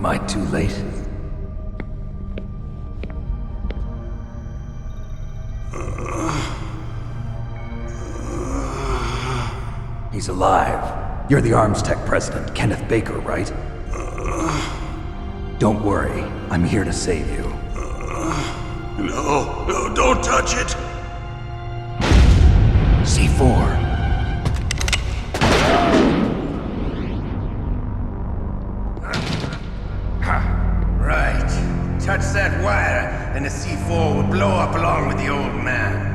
Am I too late? He's alive. You're the Arms Tech president, Kenneth Baker, right? Don't worry, I'm here to save you. No, don't touch it! C4. Right. Touch that wire, and the C4 will blow up along with the old man.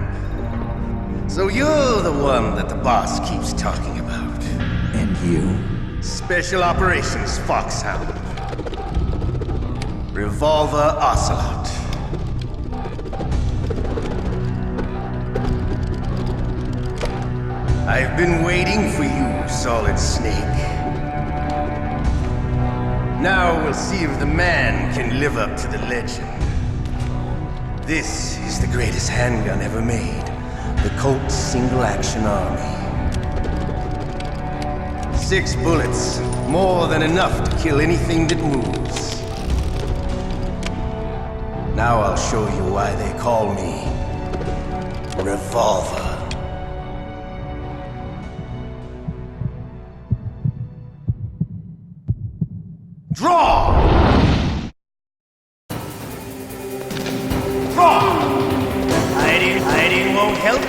So you're the one that the boss keeps talking about. And you? Special Operations Foxhound. Revolver Ocelot. I've been waiting for you, Solid Snake. Now we'll see if the man can live up to the legend. This is the greatest handgun ever made. The Colt Single Action Army. 6 bullets, more than enough to kill anything that moves. Now I'll show you why they call me Revolver. Draw! Draw! Hiding won't help you.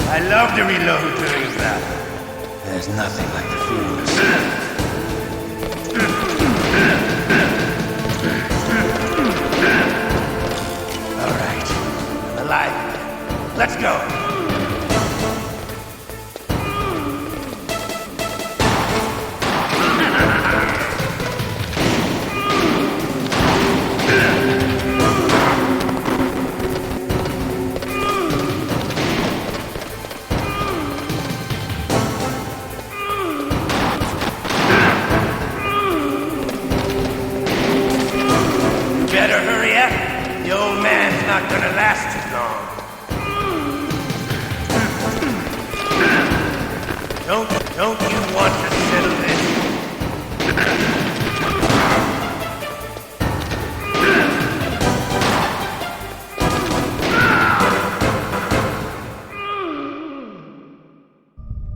I love to reload during that. There's nothing like the feeling of All right, I'm alive. Let's go. Better hurry up. The old man's not gonna last too long. Don't you want to settle this?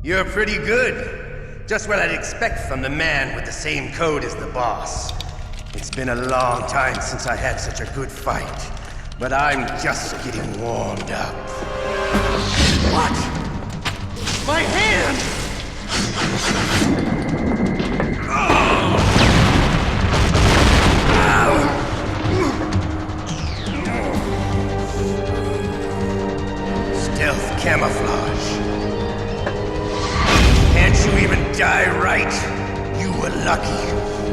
You're pretty good. Just what I'd expect from the man with the same code as the boss. It's been a long time since I had such a good fight, but I'm just getting warmed up. What? My hand! Stealth camouflage. Can't you even die right? You were lucky.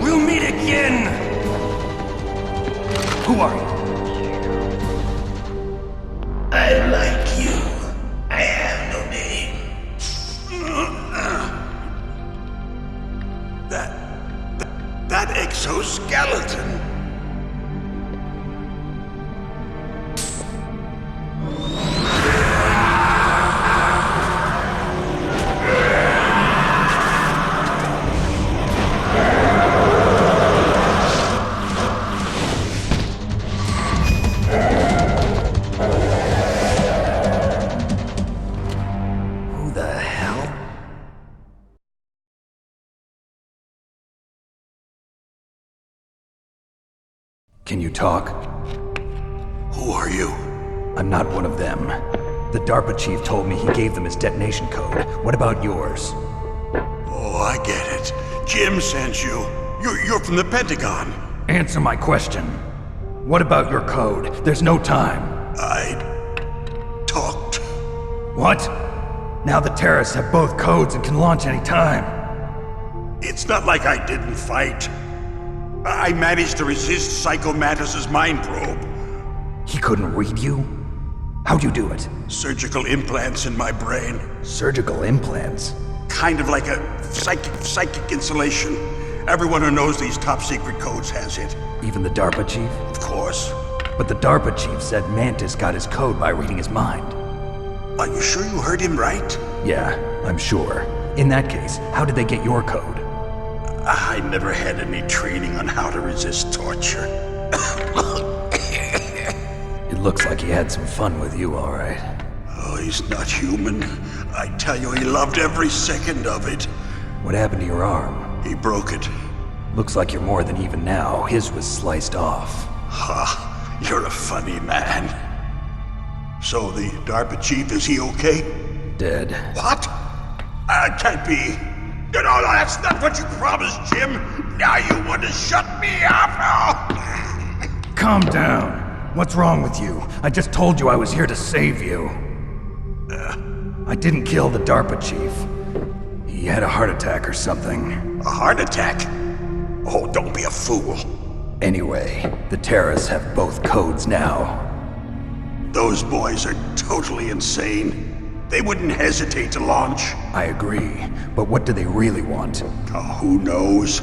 We'll meet again! Who are you? I'm like you. I have no name. That exoskeleton. Can you talk? Who are you? I'm not one of them. The DARPA chief told me he gave them his detonation code. What about yours? Oh, I get it. Jim sent you. You're from the Pentagon. Answer my question. What about your code? There's no time. I talked. What? Now the terrorists have both codes and can launch any time. It's not like I didn't fight. I managed to resist Psycho Mantis's mind probe. He couldn't read you? How'd you do it? Surgical implants in my brain. Surgical implants? Kind of like a psychic insulation. Everyone who knows these top secret codes has it. Even the DARPA chief? Of course. But the DARPA chief said Mantis got his code by reading his mind. Are you sure you heard him right? Yeah, I'm sure. In that case, how did they get your code? I never had any training on how to resist torture. It looks like he had some fun with you, all right. Oh, he's not human. I tell you, he loved every second of it. What happened to your arm? He broke it. Looks like you're more than even now. His was sliced off. Ha, you're a funny man. So the DARPA chief, is he okay? Dead. What? Can't be. No, that's not what you promised, Jim. Now you want to shut me up? Calm down. What's wrong with you? I just told you I was here to save you. I didn't kill the DARPA chief. He had a heart attack or something. A heart attack? Oh, don't be a fool. Anyway, the terrorists have both codes now. Those boys are totally insane. They wouldn't hesitate to launch. I agree, but what do they really want? Oh, who knows?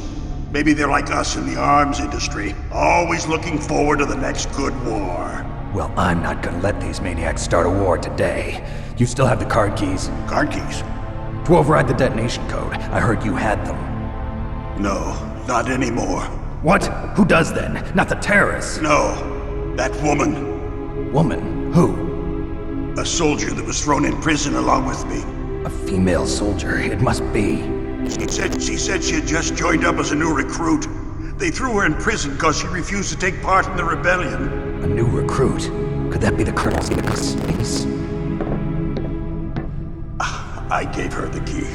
Maybe they're like us in the arms industry, always looking forward to the next good war. Well, I'm not gonna let these maniacs start a war today. You still have the card keys? Card keys? To override the detonation code. I heard you had them. No, not anymore. What? Who does then? Not the terrorists. No, that woman. Woman? Who? A soldier that was thrown in prison along with me. A female soldier. It must be. She said she had just joined up as a new recruit. They threw her in prison because she refused to take part in the rebellion. A new recruit? Could that be the Colonel's niece? I gave her the key.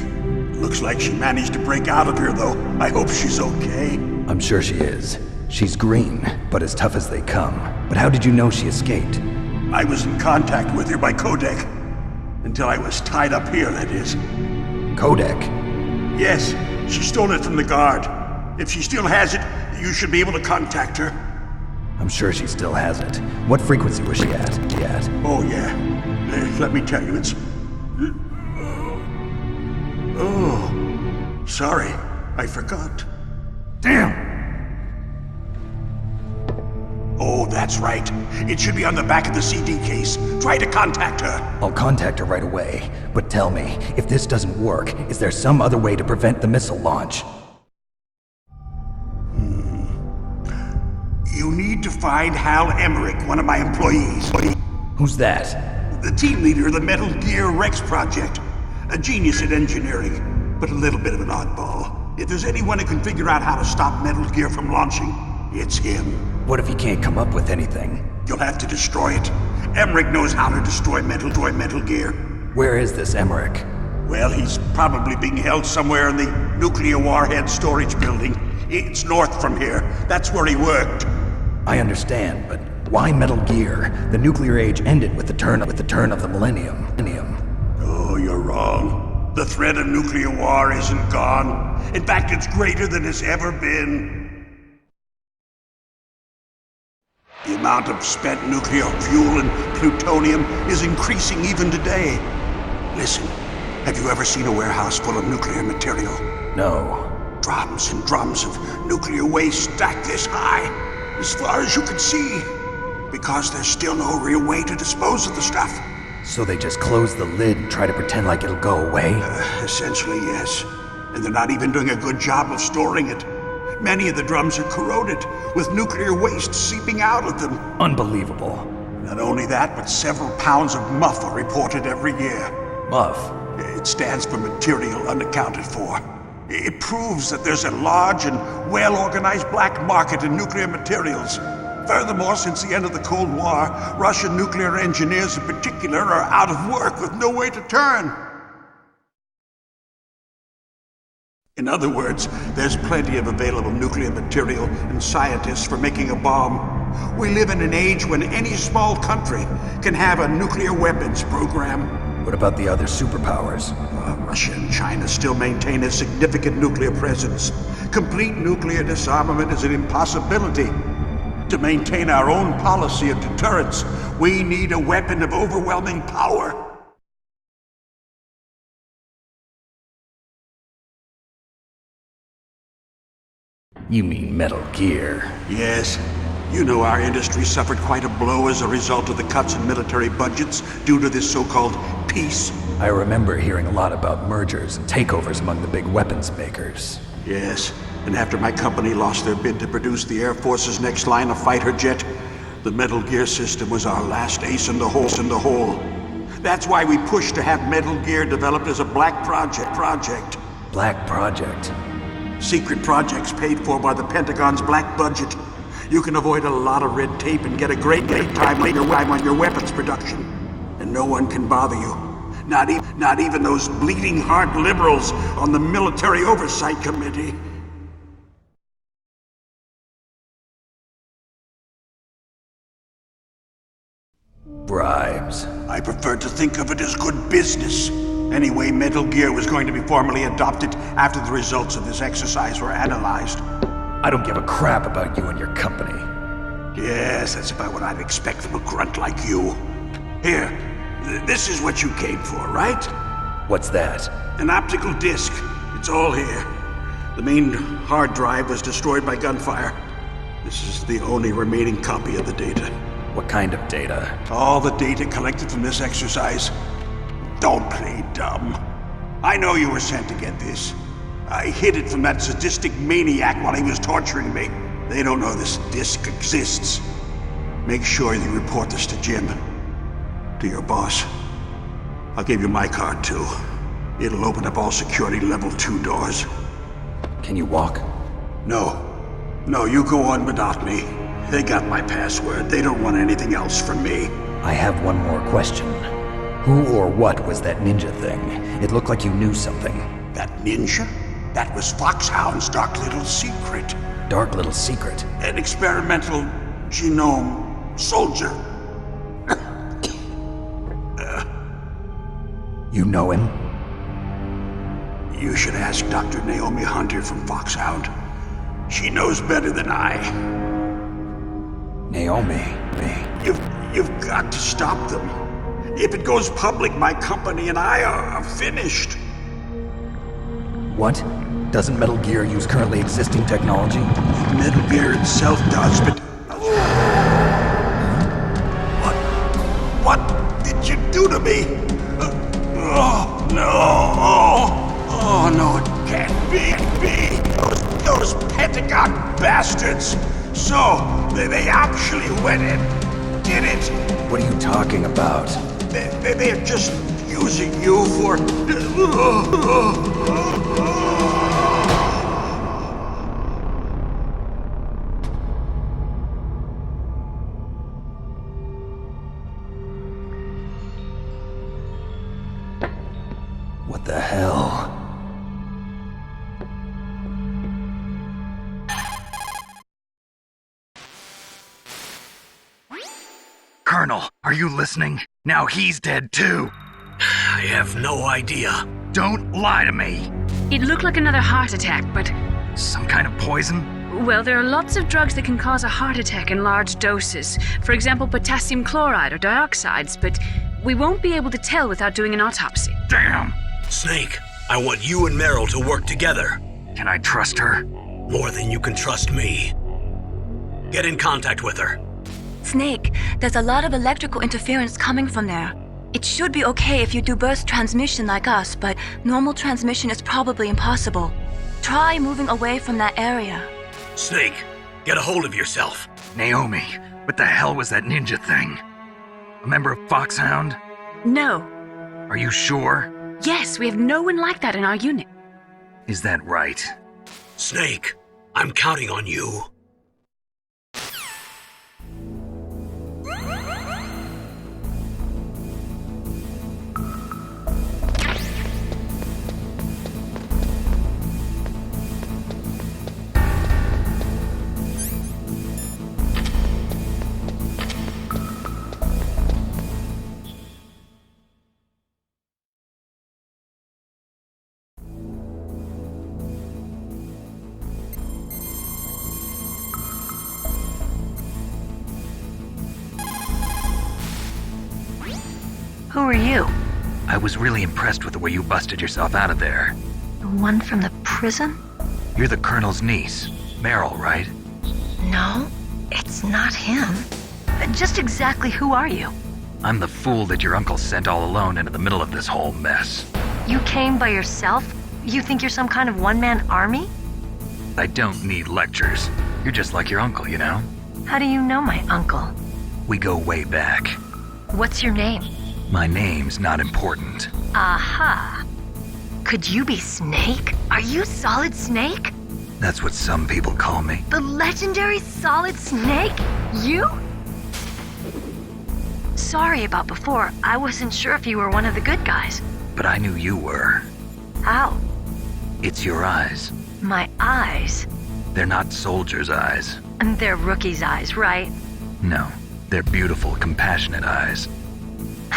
Looks like she managed to break out of here, though. I hope she's okay. I'm sure she is. She's green, but as tough as they come. But how did you know she escaped? I was in contact with her by codec. Until I was tied up here, that is. Codec? Yes, she stole it from the guard. If she still has it, you should be able to contact her. I'm sure she still has it. What frequency was she at? Oh, yeah. Let me tell you, it's... Oh, sorry. I forgot. Damn! Oh, that's right. It should be on the back of the CD case. Try to contact her. I'll contact her right away. But tell me, if this doesn't work, is there some other way to prevent the missile launch? You need to find Hal Emmerich, one of my employees. Who's that? The team leader of the Metal Gear Rex project. A genius at engineering, but a little bit of an oddball. If there's anyone who can figure out how to stop Metal Gear from launching, it's him. What if he can't come up with anything? You'll have to destroy it. Emmerich knows how to destroy Metal Gear. Where is this Emmerich? Well, he's probably being held somewhere in the nuclear warhead storage building. It's north from here. That's where he worked. I understand, but why Metal Gear? The nuclear age ended with the turn of the millennium. Oh, you're wrong. The threat of nuclear war isn't gone. In fact, it's greater than it's ever been. The amount of spent nuclear fuel and plutonium is increasing even today. Listen, have you ever seen a warehouse full of nuclear material? No. Drums and drums of nuclear waste stacked this high, as far as you can see, because there's still no real way to dispose of the stuff. So they just close the lid and try to pretend like it'll go away? Essentially, yes. And they're not even doing a good job of storing it. Many of the drums are corroded, with nuclear waste seeping out of them. Unbelievable. Not only that, but several pounds of MUF are reported every year. MUF? It stands for material unaccounted for. It proves that there's a large and well-organized black market in nuclear materials. Furthermore, since the end of the Cold War, Russian nuclear engineers in particular are out of work with no way to turn. In other words, there's plenty of available nuclear material and scientists for making a bomb. We live in an age when any small country can have a nuclear weapons program. What about the other superpowers? Russia and China still maintain a significant nuclear presence. Complete nuclear disarmament is an impossibility. To maintain our own policy of deterrence, we need a weapon of overwhelming power. You mean Metal Gear? Yes. You know our industry suffered quite a blow as a result of the cuts in military budgets due to this so-called peace. I remember hearing a lot about mergers and takeovers among the big weapons makers. Yes, and after my company lost their bid to produce the Air Force's next line of fighter jet, the Metal Gear system was our last ace in the hole. That's why we pushed to have Metal Gear developed as a black project. Black project? Secret projects paid for by the Pentagon's black budget. You can avoid a lot of red tape and get a great time on your weapons production. And no one can bother you. Not even those bleeding heart liberals on the Military Oversight Committee. Bribes. I prefer to think of it as good business. Anyway, Metal Gear was going to be formally adopted after the results of this exercise were analyzed. I don't give a crap about you and your company. Yes, that's about what I'd expect from a grunt like you. Here, this is what you came for, right? What's that? An optical disc. It's all here. The main hard drive was destroyed by gunfire. This is the only remaining copy of the data. What kind of data? All the data collected from this exercise. Don't play dumb. I know you were sent to get this. I hid it from that sadistic maniac while he was torturing me. They don't know this disc exists. Make sure you report this to Jim. To your boss. I'll give you my card too. It'll open up all security level 2 doors. Can you walk? No, you go on without me. They got my password. They don't want anything else from me. I have one more question. Who or what was that ninja thing? It looked like you knew something. That ninja? That was Foxhound's dark little secret. Dark little secret? An experimental genome soldier. You know him? You should ask Dr. Naomi Hunter from Foxhound. She knows better than I. Naomi? You've got to stop them. If it goes public, my company and I are finished. What? Doesn't Metal Gear use currently existing technology? Metal Gear itself does, but... What did you do to me? Oh, no. Oh, no, it can't be. Those Pentagon bastards. So, they actually went and did it. What are you talking about? They're just using you for... What the hell? Colonel, are you listening? Now he's dead too. I have no idea. Don't lie to me. It looked like another heart attack, but... Some kind of poison? Well, there are lots of drugs that can cause a heart attack in large doses. For example, potassium chloride or dioxides, but we won't be able to tell without doing an autopsy. Damn! Snake, I want you and Meryl to work together. Can I trust her? More than you can trust me. Get in contact with her. Snake, there's a lot of electrical interference coming from there. It should be okay if you do burst transmission like us, but normal transmission is probably impossible. Try moving away from that area. Snake, get a hold of yourself. Naomi, what the hell was that ninja thing? A member of Foxhound? No. Are you sure? Yes, we have no one like that in our unit. Is that right? Snake, I'm counting on you. Who are you? I was really impressed with the way you busted yourself out of there. The one from the prison? You're the Colonel's niece, Meryl, right? No, it's not him. Just exactly who are you? I'm the fool that your uncle sent all alone into the middle of this whole mess. You came by yourself? You think you're some kind of one-man army? I don't need lectures. You're just like your uncle, you know? How do you know my uncle? We go way back. What's your name? My name's not important. Aha. Could you be Snake? Are you Solid Snake? That's what some people call me. The legendary Solid Snake? You? Sorry about before. I wasn't sure if you were one of the good guys. But I knew you were. How? It's your eyes. My eyes? They're not soldiers' eyes. And they're rookies' eyes, right? No, they're beautiful, compassionate eyes.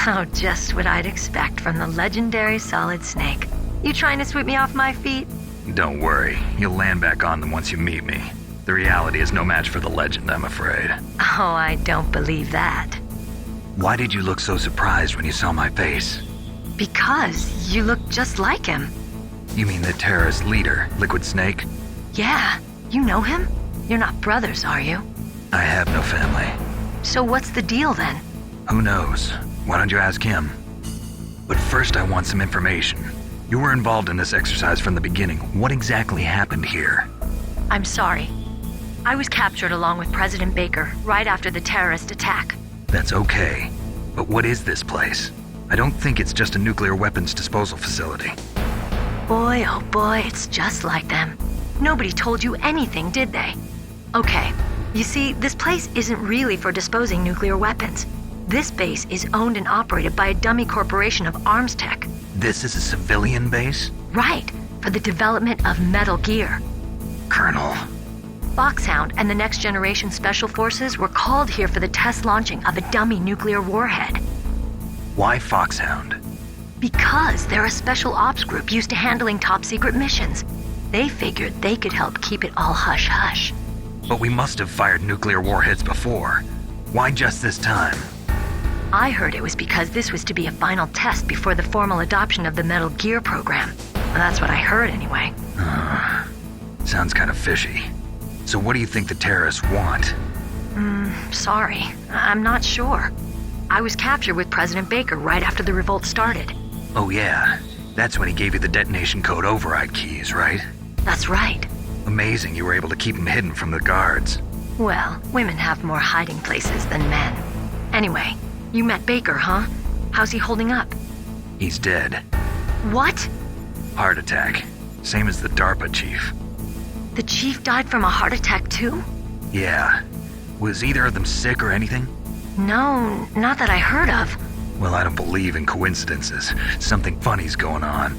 Oh, just what I'd expect from the legendary Solid Snake. You trying to sweep me off my feet? Don't worry, you'll land back on them once you meet me. The reality is no match for the legend, I'm afraid. Oh, I don't believe that. Why did you look so surprised when you saw my face? Because you look just like him. You mean the terrorist leader, Liquid Snake? Yeah, you know him? You're not brothers, are you? I have no family. So what's the deal then? Who knows? Why don't you ask him? But first I want some information. You were involved in this exercise from the beginning. What exactly happened here? I'm sorry. I was captured along with President Baker right after the terrorist attack. That's okay. But what is this place? I don't think it's just a nuclear weapons disposal facility. Boy, oh boy, it's just like them. Nobody told you anything, did they? Okay, you see, this place isn't really for disposing nuclear weapons. This base is owned and operated by a dummy corporation of arms tech. This is a civilian base? Right, for the development of Metal Gear. Colonel. Foxhound and the Next Generation Special Forces were called here for the test launching of a dummy nuclear warhead. Why Foxhound? Because they're a special ops group used to handling top-secret missions. They figured they could help keep it all hush-hush. But we must have fired nuclear warheads before. Why just this time? I heard it was because this was to be a final test before the formal adoption of the Metal Gear program. Well, that's what I heard anyway. Sounds kind of fishy. So what do you think the terrorists want? Sorry. I'm not sure. I was captured with President Baker right after the revolt started. Oh yeah, that's when he gave you the detonation code override keys, right? That's right. Amazing you were able to keep them hidden from the guards. Well, women have more hiding places than men. Anyway, you met Baker, huh? How's he holding up? He's dead. What? Heart attack. Same as the DARPA chief. The chief died from a heart attack too? Yeah. Was either of them sick or anything? No, not that I heard of. Well, I don't believe in coincidences. Something funny's going on.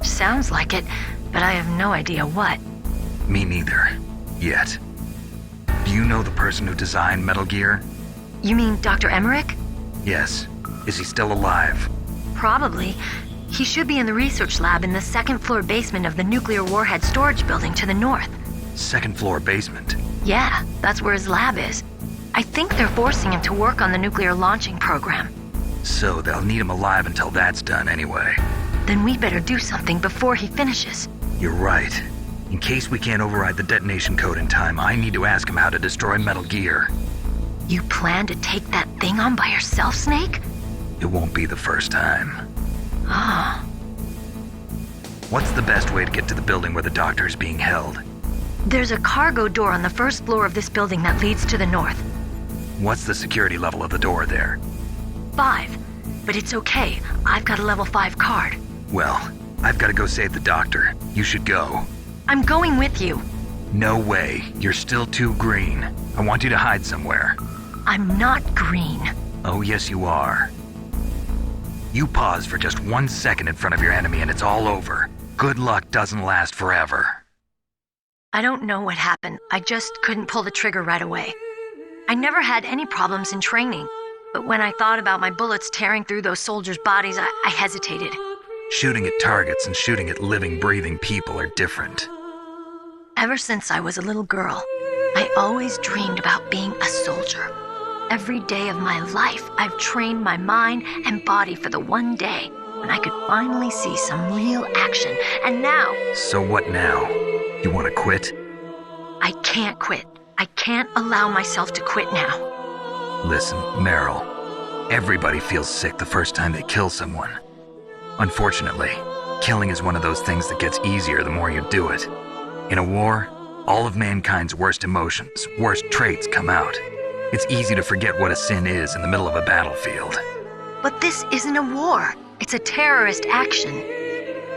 Sounds like it, but I have no idea what. Me neither. Yet. Do you know the person who designed Metal Gear? You mean Dr. Emmerich? Yes. Is he still alive? Probably. He should be in the research lab in the second-floor basement of the nuclear warhead storage building to the north. Second floor basement? Yeah, that's where his lab is. I think they're forcing him to work on the nuclear launching program. So they'll need him alive until that's done anyway. Then we better do something before he finishes. You're right. In case we can't override the detonation code in time, I need to ask him how to destroy Metal Gear. You plan to take that thing on by yourself, Snake? It won't be the first time. Ah. What's the best way to get to the building where the doctor is being held? There's a cargo door on the first floor of this building that leads to the north. What's the security level of the door there? 5. But it's okay. I've got a level 5 card. Well, I've got to go save the doctor. You should go. I'm going with you. No way. You're still too green. I want you to hide somewhere. I'm not green. Oh, yes, you are. You pause for just 1 second in front of your enemy and it's all over. Good luck doesn't last forever. I don't know what happened. I just couldn't pull the trigger right away. I never had any problems in training, but when I thought about my bullets tearing through those soldiers' bodies, I hesitated. Shooting at targets and shooting at living, breathing people are different. Ever since I was a little girl, I always dreamed about being a soldier. Every day of my life, I've trained my mind and body for the one day when I could finally see some real action. And now... So what now? You want to quit? I can't quit. I can't allow myself to quit now. Listen, Meryl. Everybody feels sick the first time they kill someone. Unfortunately, killing is one of those things that gets easier the more you do it. In a war, all of mankind's worst emotions, worst traits come out. It's easy to forget what a sin is in the middle of a battlefield. But this isn't a war. It's a terrorist action.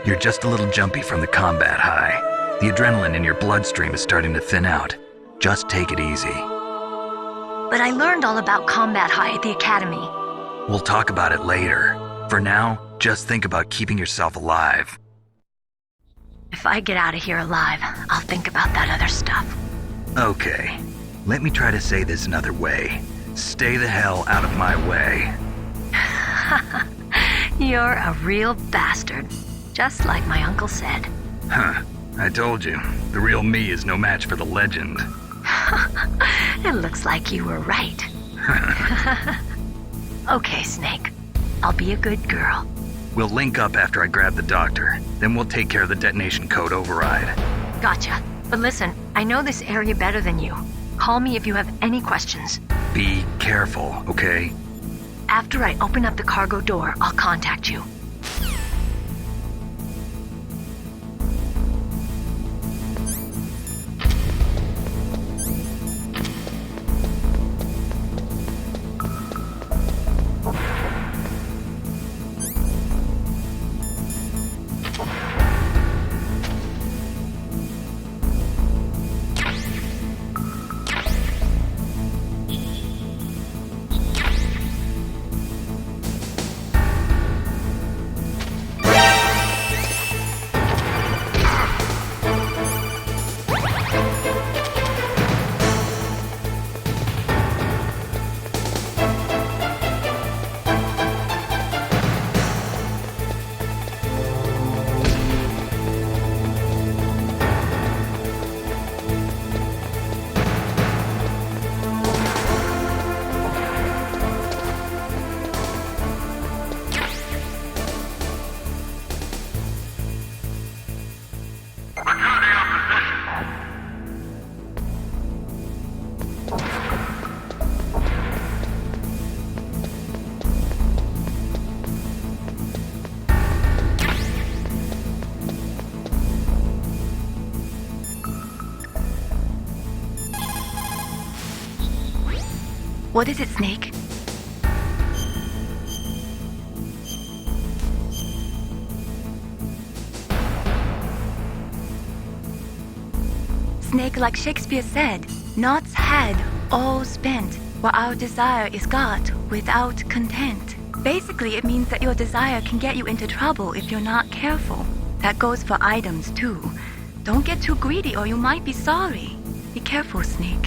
You're just a little jumpy from the combat high. The adrenaline in your bloodstream is starting to thin out. Just take it easy. But I learned all about combat high at the academy. We'll talk about it later. For now, just think about keeping yourself alive. If I get out of here alive, I'll think about that other stuff. Okay, let me try to say this another way. Stay the hell out of my way. You're a real bastard, just like my uncle said. Huh, I told you, the real me is no match for the legend. It looks like you were right. Okay, Snake. I'll be a good girl. We'll link up after I grab the doctor. Then we'll take care of the detonation code override. Gotcha. But listen, I know this area better than you. Call me if you have any questions. Be careful, okay? After I open up the cargo door, I'll contact you. What is it, Snake? Snake, like Shakespeare said, naught's had, all spent, while our desire is got without content. Basically, it means that your desire can get you into trouble if you're not careful. That goes for items, too. Don't get too greedy or you might be sorry. Be careful, Snake.